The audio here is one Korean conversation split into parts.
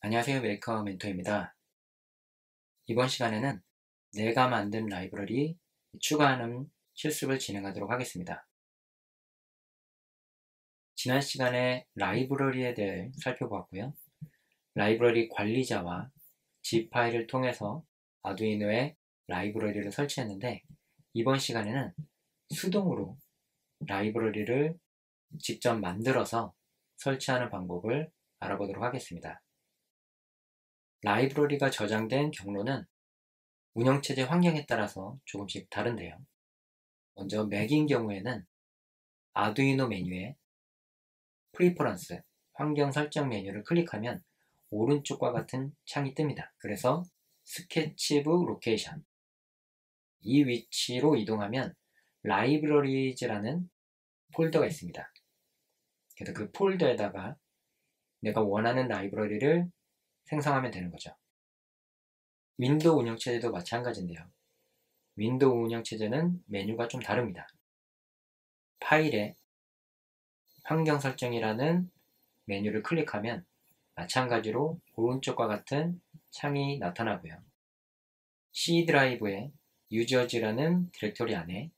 안녕하세요. 메이커 멘토입니다. 이번 시간에는 내가 만든 라이브러리 추가하는 실습을 진행하도록 하겠습니다. 지난 시간에 라이브러리에 대해 살펴보았고요. 라이브러리 관리자와 zip 파일을 통해서 아두이노에 라이브러리를 설치했는데, 이번 시간에는 수동으로 라이브러리를 직접 만들어서 설치하는 방법을 알아보도록 하겠습니다. 라이브러리가 저장된 경로는 운영체제 환경에 따라서 조금씩 다른데요. 먼저 맥인 경우에는 아두이노 메뉴에 프리퍼런스, 환경 설정 메뉴를 클릭하면 오른쪽과 같은 창이 뜹니다. 그래서 스케치북 로케이션, 이 위치로 이동하면 라이브러리즈라는 폴더가 있습니다. 그래서 그 폴더에다가 내가 원하는 라이브러리를 생성하면 되는 거죠. 윈도우 운영체제도 마찬가지인데요. 윈도우 운영체제는 메뉴가 좀 다릅니다. 파일에 환경 설정이라는 메뉴를 클릭하면 마찬가지로 오른쪽과 같은 창이 나타나고요. C 드라이브의 유저즈라는 디렉토리 안에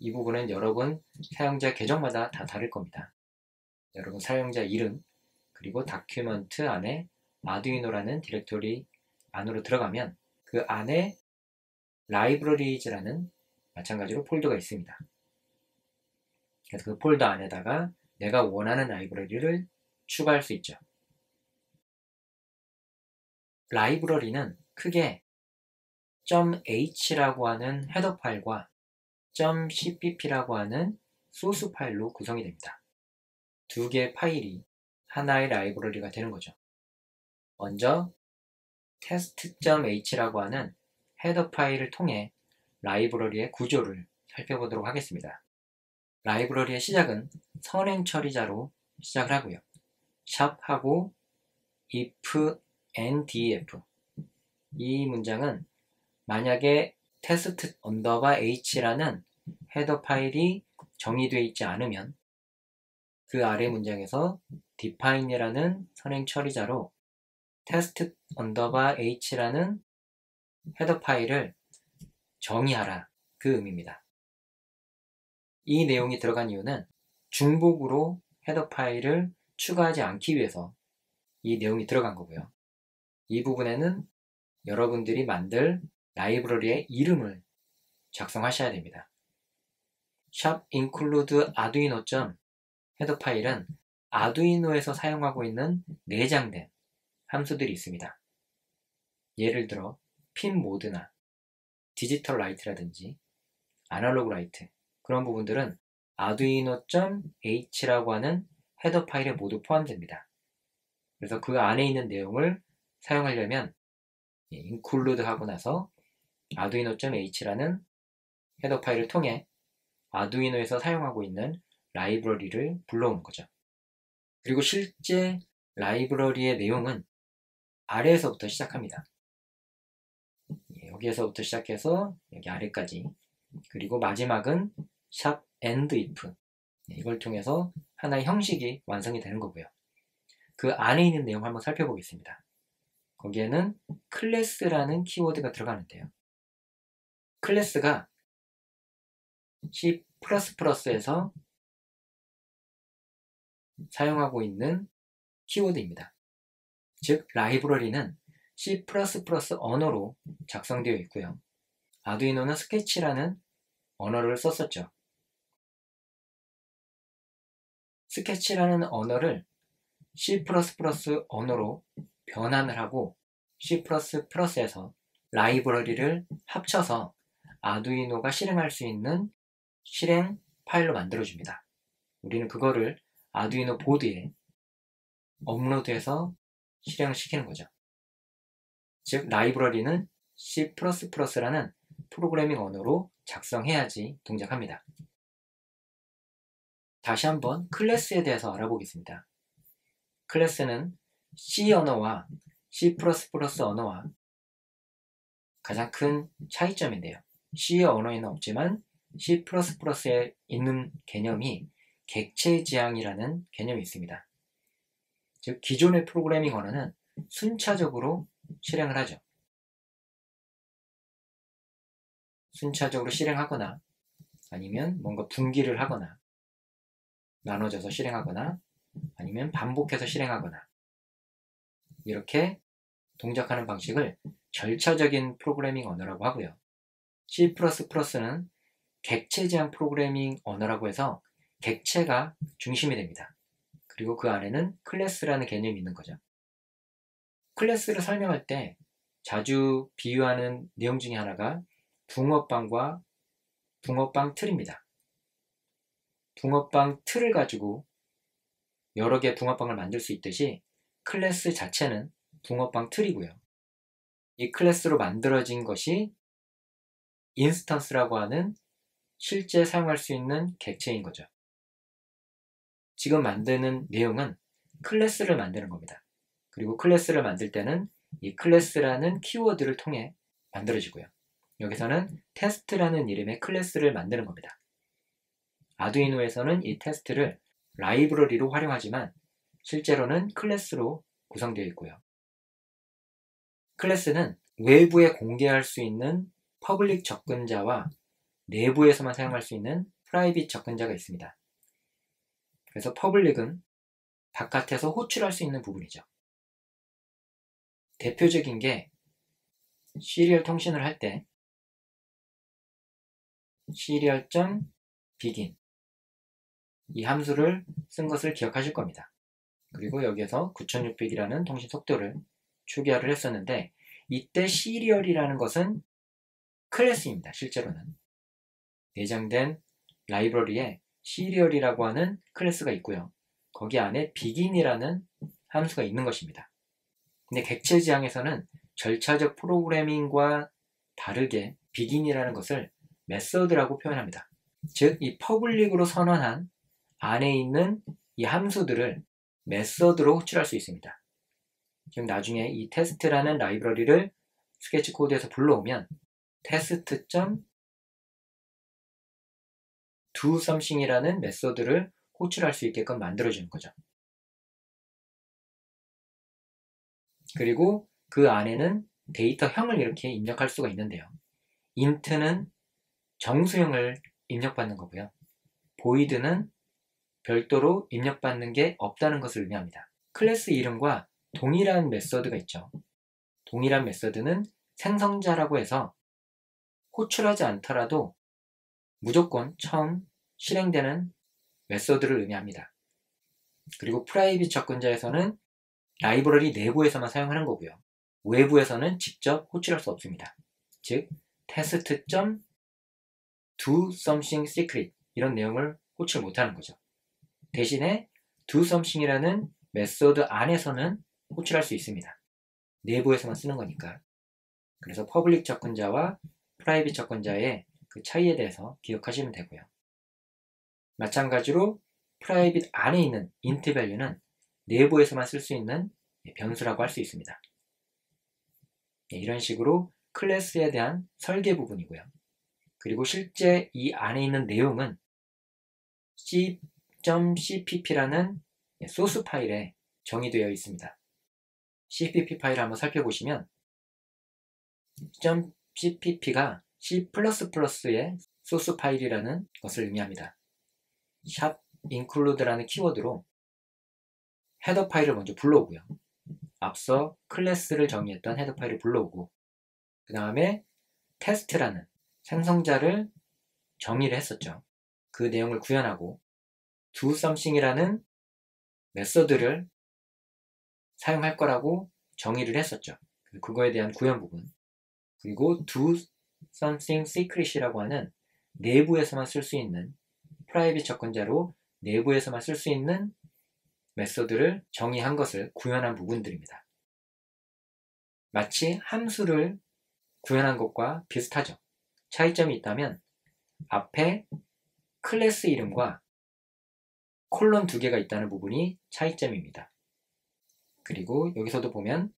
이 부분은 여러분 사용자 계정마다 다 다를 겁니다. 여러분 사용자 이름 그리고 다큐먼트 안에 아두이노라는 디렉토리 안으로 들어가면 그 안에 라이브러리즈라는 마찬가지로 폴더가 있습니다. 그래서 그 폴더 안에다가 내가 원하는 라이브러리를 추가할 수 있죠. 라이브러리는 크게 .h라고 하는 헤더 파일과 .cpp라고 하는 소스 파일로 구성이 됩니다. 두 개의 파일이 하나의 라이브러리가 되는 거죠. 먼저 test.h라고 하는 헤더 파일을 통해 라이브러리의 구조를 살펴보도록 하겠습니다. 라이브러리의 시작은 선행 처리자로 시작을 하고요. 샵하고 if and def, 이 문장은 만약에 test h라는 헤더 파일이 정의되어 있지 않으면 그 아래 문장에서 define이라는 선행 처리자로 test h라는 헤더 파일을 정의하라, 그 의미입니다. 이 내용이 들어간 이유는 중복으로 헤더 파일을 추가하지 않기 위해서 이 내용이 들어간 거고요. 이 부분에는 여러분들이 만들 라이브러리의 이름을 작성하셔야 됩니다. 샵 include arduino 헤더 파일은 아두이노에서 사용하고 있는 내장된 함수들이 있습니다. 예를 들어 핀 모드나 디지털 라이트라든지 아날로그 라이트, 그런 부분들은 arduino.h라고 하는 헤더 파일에 모두 포함됩니다. 그래서 그 안에 있는 내용을 사용하려면 include 하고 나서 arduino.h라는 헤더 파일을 통해 아두이노에서 사용하고 있는 라이브러리를 불러오는 거죠. 그리고 실제 라이브러리의 내용은 아래에서부터 시작합니다. 여기에서부터 시작해서 여기 아래까지, 그리고 마지막은 샵 and if, 이걸 통해서 하나의 형식이 완성이 되는 거고요. 그 안에 있는 내용 한번 살펴보겠습니다. 거기에는 클래스라는 키워드가 들어가는데요. 클래스가 C++에서 사용하고 있는 키워드입니다. 즉 라이브러리는 C++ 언어로 작성되어 있고요. 아두이노는 스케치라는 언어를 썼었죠. 스케치라는 언어를 C++ 언어로 변환을 하고 C++에서 라이브러리를 합쳐서 아두이노가 실행할 수 있는 실행 파일로 만들어줍니다. 우리는 그거를 아두이노 보드에 업로드해서 실행을 시키는 거죠. 즉 라이브러리는 C++라는 프로그래밍 언어로 작성해야지 동작합니다. 다시 한번 클래스에 대해서 알아보겠습니다. 클래스는 C 언어와 C++ 언어와 가장 큰 차이점인데요. C 언어에는 없지만 C++에 있는 개념이 객체 지향이라는 개념이 있습니다. 즉 기존의 프로그래밍 언어는 순차적으로 실행을 하죠. 순차적으로 실행하거나 아니면 뭔가 분기를 하거나 나눠져서 실행하거나 아니면 반복해서 실행하거나 이렇게 동작하는 방식을 절차적인 프로그래밍 언어라고 하고요. C++는 객체 지향 프로그래밍 언어라고 해서 객체가 중심이 됩니다. 그리고 그 안에는 클래스라는 개념이 있는 거죠. 클래스를 설명할 때 자주 비유하는 내용 중에 하나가 붕어빵과 붕어빵 틀입니다. 붕어빵 틀을 가지고 여러 개의 붕어빵을 만들 수 있듯이 클래스 자체는 붕어빵 틀이고요. 이 클래스로 만들어진 것이 인스턴스라고 하는 실제 사용할 수 있는 객체인 거죠. 지금 만드는 내용은 클래스를 만드는 겁니다. 그리고 클래스를 만들 때는 이 클래스라는 키워드를 통해 만들어지고요. 여기서는 테스트라는 이름의 클래스를 만드는 겁니다. 아두이노에서는 이 테스트를 라이브러리로 활용하지만 실제로는 클래스로 구성되어 있고요. 클래스는 외부에 공개할 수 있는 퍼블릭 접근자와 내부에서만 사용할 수 있는 프라이빗 접근자가 있습니다. 그래서 퍼블릭은 바깥에서 호출할 수 있는 부분이죠. 대표적인 게 시리얼 통신을 할 때 serial.begin 이 함수를 쓴 것을 기억하실 겁니다. 그리고 여기에서 9600이라는 통신 속도를 추계를 했었는데 이때 시리얼이라는 것은 클래스입니다. 실제로는 내장된 라이브러리에 시리얼이라고 하는 클래스가 있고요. 거기 안에 begin이라는 함수가 있는 것입니다. 근데 객체 지향에서는 절차적 프로그래밍과 다르게 begin이라는 것을 메서드라고 표현합니다. 즉, 이 퍼블릭으로 선언한 안에 있는 이 함수들을 메서드로 호출할 수 있습니다. 지금 나중에 이 테스트라는 라이브러리를 스케치 코드에서 불러오면 test.doSomething이라는 메서드를 호출할 수 있게끔 만들어주는 거죠. 그리고 그 안에는 데이터형을 이렇게 입력할 수가 있는데요. int는 정수형을 입력받는 거고요. void는 별도로 입력받는 게 없다는 것을 의미합니다. 클래스 이름과 동일한 메서드가 있죠. 동일한 메서드는 생성자라고 해서 호출하지 않더라도 무조건 처음 실행되는 메서드를 의미합니다. 그리고 프라이빗 접근자에서는 라이브러리 내부에서만 사용하는 거고요. 외부에서는 직접 호출할 수 없습니다. 즉, test.doSomethingSecret 이런 내용을 호출 못하는 거죠. 대신에 doSomething이라는 메서드 안에서는 호출할 수 있습니다. 내부에서만 쓰는 거니까. 그래서 퍼블릭 접근자와 프라이빗 접근자의 그 차이에 대해서 기억하시면 되고요. 마찬가지로 프라이빗 안에 있는 int value는 내부에서만 쓸 수 있는 변수라고 할 수 있습니다. 이런 식으로 클래스에 대한 설계 부분이고요. 그리고 실제 이 안에 있는 내용은 c.cpp라는 소스 파일에 정의되어 있습니다. cpp 파일을 한번 살펴보시면 .cpp가 C++의 소스 파일이라는 것을 의미합니다. include라는 키워드로 헤더 파일을 먼저 불러오고요. 앞서 클래스를 정의했던 헤더 파일을 불러오고 그 다음에 테스트라는 생성자를 정의를 했었죠. 그 내용을 구현하고 doSomething이라는 메서드를 사용할 거라고 정의를 했었죠. 그거에 대한 구현 부분. 그리고 doSomethingSecret이라고 하는 내부에서만 쓸 수 있는 프라이빗 접근자로 내부에서만 쓸 수 있는 메서드를 정의한 것을 구현한 부분들입니다. 마치 함수를 구현한 것과 비슷하죠. 차이점이 있다면 앞에 클래스 이름과 콜론 2개가 있다는 부분이 차이점입니다. 그리고 여기서도 보면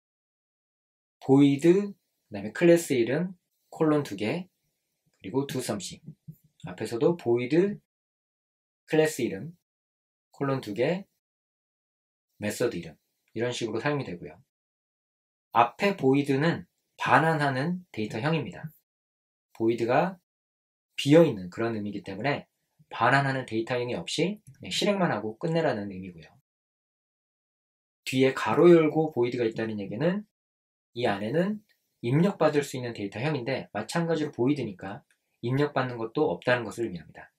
void, 그 다음에 클래스 이름, 콜론 2개, 그리고 doSomething. 앞에서도 void, 클래스 이름, 콜론 2개, 메서드 이름. 이런 식으로 사용이 되고요. 앞에 보이드는 반환하는 데이터형입니다. 보이드가 비어있는 그런 의미이기 때문에 반환하는 데이터형이 없이 그냥 실행만 하고 끝내라는 의미고요. 뒤에 가로 열고 보이드가 있다는 얘기는 이 안에는 입력받을 수 있는 데이터형인데 마찬가지로 보이드니까 입력받는 것도 없다는 것을 의미합니다.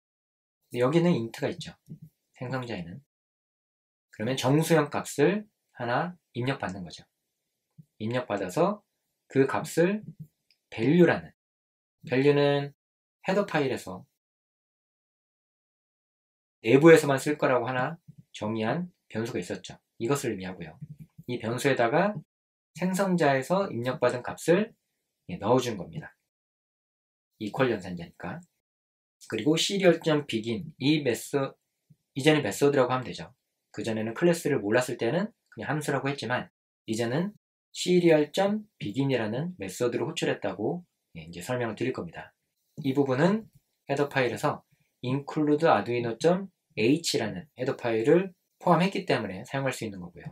여기는 int가 있죠. 생성자에는. 그러면 정수형 값을 하나 입력받는 거죠. 입력받아서 그 값을 value라는, value는 헤더 파일에서 내부에서만 쓸 거라고 하나 정의한 변수가 있었죠. 이것을 의미하고요. 이 변수에다가 생성자에서 입력받은 값을 넣어준 겁니다. 이퀄 연산자니까. 그리고 serial.begin, 이제는 메소드라고 하면 되죠. 그전에는 클래스를 몰랐을 때는 그냥 함수라고 했지만 이제는 serial.begin이라는 메소드를 호출했다고 이제 설명을 드릴 겁니다. 이 부분은 헤더 파일에서 include arduino.h라는 헤더 파일을 포함했기 때문에 사용할 수 있는 거고요.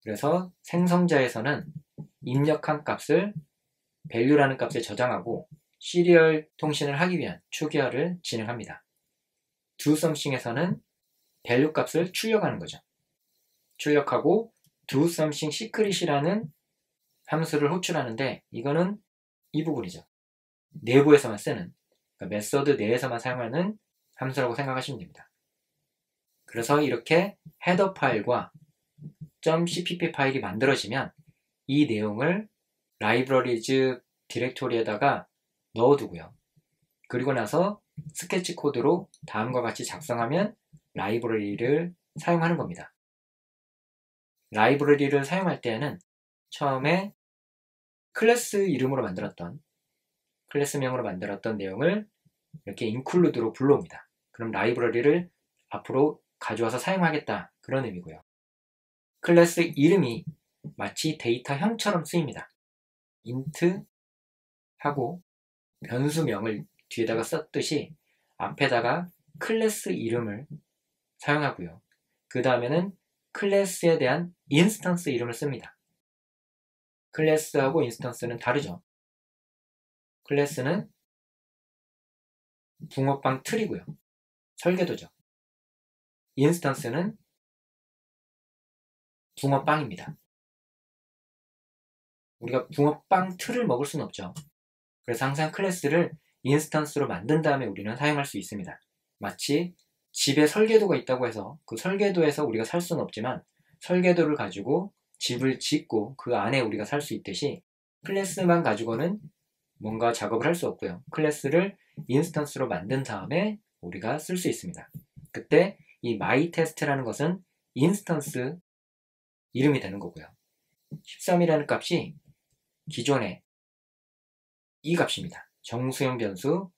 그래서 생성자에서는 입력한 값을 value라는 값에 저장하고 시리얼 통신을 하기 위한 추계어를 진행합니다. doSomething에서는 value 값을 출력하는 거죠. 출력하고 doSomething secret이라는 함수를 호출하는데 이거는 이 부분이죠. 내부에서만 쓰는, 그러니까 메소드 내에서만 사용하는 함수라고 생각하시면 됩니다. 그래서 이렇게 헤더 파일과 .cpp 파일이 만들어지면 이 내용을 libraries 디렉토리에다가 넣어두고요. 그리고 나서 스케치 코드로 다음과 같이 작성하면 라이브러리를 사용하는 겁니다. 라이브러리를 사용할 때에는 처음에 클래스 이름으로 만들었던, 클래스명으로 만들었던 내용을 이렇게 include로 불러옵니다. 그럼 라이브러리를 앞으로 가져와서 사용하겠다, 그런 의미고요. 클래스 이름이 마치 데이터형처럼 쓰입니다. int 하고 변수명을 뒤에다가 썼듯이 앞에다가 클래스 이름을 사용하고요. 그 다음에는 클래스에 대한 인스턴스 이름을 씁니다. 클래스하고 인스턴스는 다르죠. 클래스는 붕어빵 틀이고요. 설계도죠. 인스턴스는 붕어빵입니다. 우리가 붕어빵 틀을 먹을 수는 없죠. 그래서 항상 클래스를 인스턴스로 만든 다음에 우리는 사용할 수 있습니다. 마치 집에 설계도가 있다고 해서 그 설계도에서 우리가 살 수는 없지만 설계도를 가지고 집을 짓고 그 안에 우리가 살 수 있듯이 클래스만 가지고는 뭔가 작업을 할 수 없고요. 클래스를 인스턴스로 만든 다음에 우리가 쓸 수 있습니다. 그때 이 myTest라는 것은 인스턴스 이름이 되는 거고요. 13이라는 값이 기존의 이 값입니다. 정수형 변수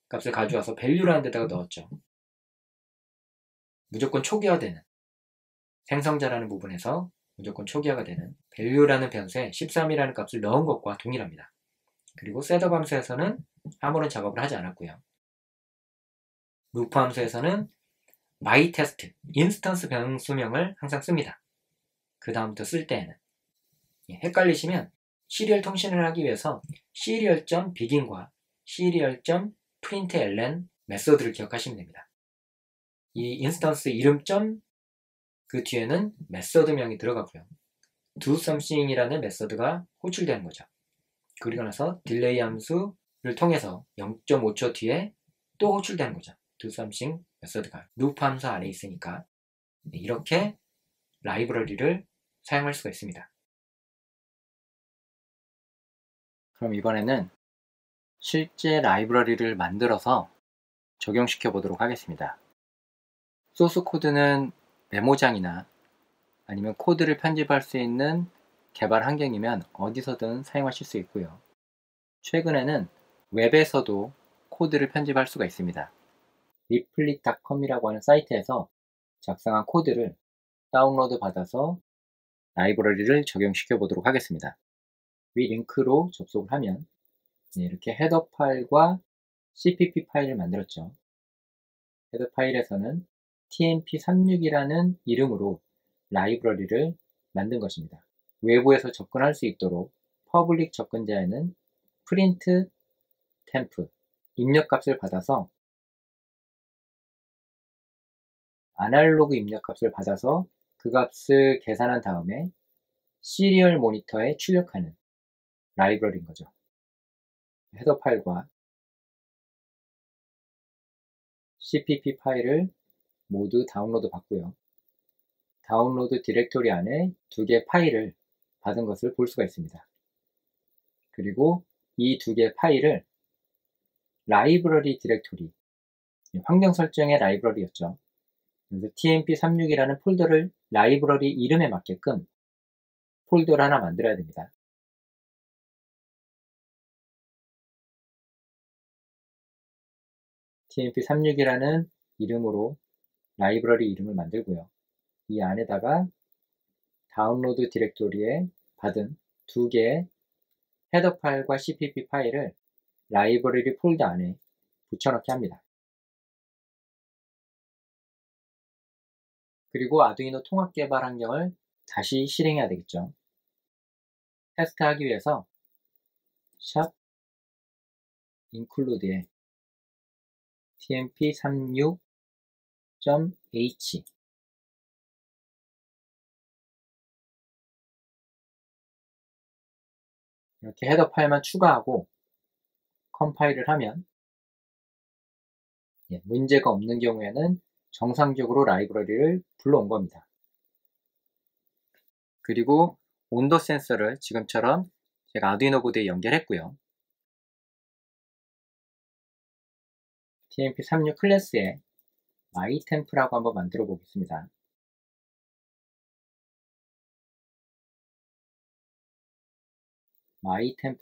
값을 가져와서 value라는 데다가 넣었죠. 무조건 초기화되는, 생성자라는 부분에서 무조건 초기화가 되는 value라는 변수에 13이라는 값을 넣은 것과 동일합니다. 그리고 셋업 함수에서는 아무런 작업을 하지 않았고요. 루프 함수에서는 myTest, 인스턴스 변수명을 항상 씁니다. 그 다음부터 쓸 때에는 헷갈리시면 시리얼 통신을 하기 위해서 serial.begin과 serial.println 메소드를 기억하시면 됩니다. 이 인스턴스 이름 그 뒤에는 메소드명이 들어가고요. doSomething이라는 메소드가 호출되는 거죠. 그리고 나서 딜레이 함수를 통해서 0.5초 뒤에 또 호출되는 거죠. doSomething 메소드가 루프 함수 안에 있으니까 이렇게 라이브러리를 사용할 수가 있습니다. 그럼 이번에는 실제 라이브러리를 만들어서 적용시켜 보도록 하겠습니다. 소스 코드는 메모장이나 아니면 코드를 편집할 수 있는 개발 환경이면 어디서든 사용하실 수 있고요. 최근에는 웹에서도 코드를 편집할 수가 있습니다. replit.com이라고 하는 사이트에서 작성한 코드를 다운로드 받아서 라이브러리를 적용시켜 보도록 하겠습니다. 위 링크로 접속을 하면 이렇게 헤더 파일과 cpp 파일을 만들었죠. 헤더 파일에서는 tmp36이라는 이름으로 라이브러리를 만든 것입니다. 외부에서 접근할 수 있도록 퍼블릭 접근자에는 프린트 템프 입력값을 받아서 아날로그 입력값을 받아서 그 값을 계산한 다음에 시리얼 모니터에 출력하는 라이브러리인 거죠. 헤더 파일과 CPP 파일을 모두 다운로드 받고요. 다운로드 디렉토리 안에 두 개의 파일을 받은 것을 볼 수가 있습니다. 그리고 이 두 개의 파일을 라이브러리 디렉토리, 환경 설정의 라이브러리였죠. 그래서 tmp36이라는 폴더를 라이브러리 이름에 맞게끔 폴더를 하나 만들어야 됩니다. tmp36이라는 이름으로 라이브러리 이름을 만들고요. 이 안에다가 다운로드 디렉토리에 받은 두 개의 헤더 파일과 cpp 파일을 라이브러리 폴더 안에 붙여넣기 합니다. 그리고 아두이노 통합 개발 환경을 다시 실행해야 되겠죠. 테스트하기 위해서 샵 include에 tmp36.h 이렇게 헤더 파일만 추가하고 컴파일을 하면 문제가 없는 경우에는 정상적으로 라이브러리를 불러온 겁니다. 그리고 온도 센서를 지금처럼 제가 아두이노 보드에 연결했고요. tmp36 클래스에 mytem프라고 한번 만들어 보겠습니다. mytemp.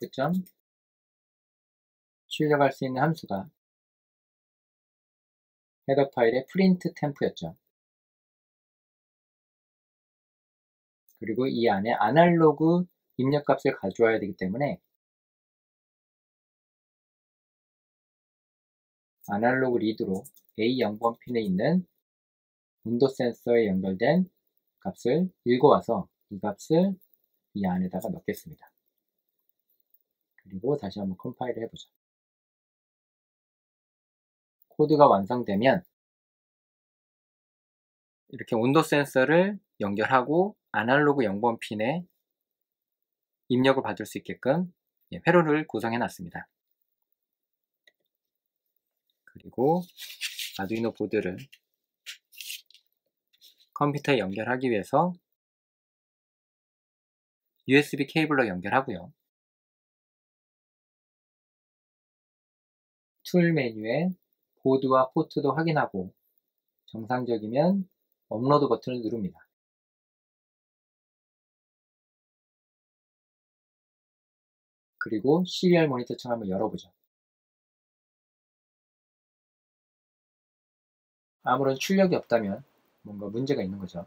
출력할 수 있는 함수가 헤더 파일의 프린트 템프였죠. 그리고 이 안에 아날로그 입력값을 가져와야 되기 때문에 아날로그 리드로 A0번 핀에 있는 온도 센서에 연결된 값을 읽어와서 이 값을 이 안에다가 넣겠습니다. 그리고 다시 한번 컴파일을 해보죠. 코드가 완성되면 이렇게 온도 센서를 연결하고 아날로그 0번 핀에 입력을 받을 수 있게끔 회로를 구성해 놨습니다. 그리고 아두이노 보드를 컴퓨터에 연결하기 위해서 USB 케이블로 연결하고요. 툴 메뉴에 보드와 포트도 확인하고 정상적이면 업로드 버튼을 누릅니다. 그리고 시리얼 모니터 창 한번 열어보죠. 아무런 출력이 없다면 뭔가 문제가 있는 거죠.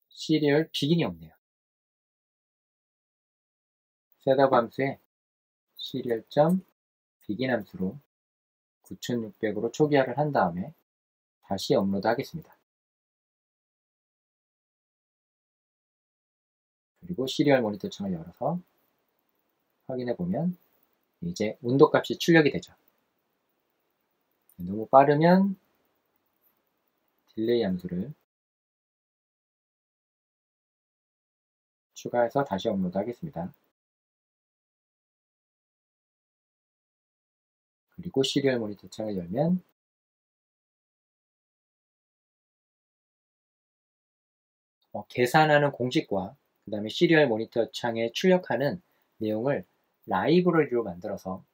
시리얼 비긴이 없네요. 셋업 함수에 시리얼.begin 함수로 9600으로 초기화를 한 다음에 다시 업로드 하겠습니다. 그리고 시리얼 모니터 창을 열어서 확인해 보면 이제 온도 값이 출력이 되죠. 너무 빠르면 딜레이 함수를 추가해서 다시 업로드 하겠습니다. 그리고 시리얼 모니터 창을 열면 계산하는 공식과 그 다음에 시리얼 모니터 창에 출력하는 내용을 라이브러리로 만들어서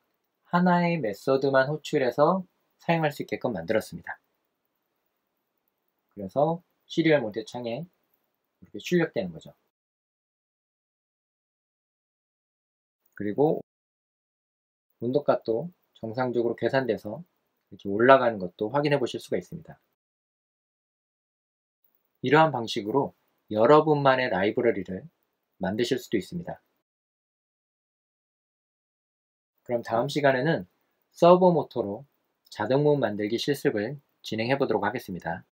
하나의 메서드만 호출해서 사용할 수 있게끔 만들었습니다. 그래서 시리얼 모니터 창에 이렇게 출력되는 거죠. 그리고 온도값도 정상적으로 계산돼서 이렇게 올라가는 것도 확인해 보실 수가 있습니다. 이러한 방식으로 여러분만의 라이브러리를 만드실 수도 있습니다. 그럼 다음 시간에는 서버 모터로 자동문 만들기 실습을 진행해 보도록 하겠습니다.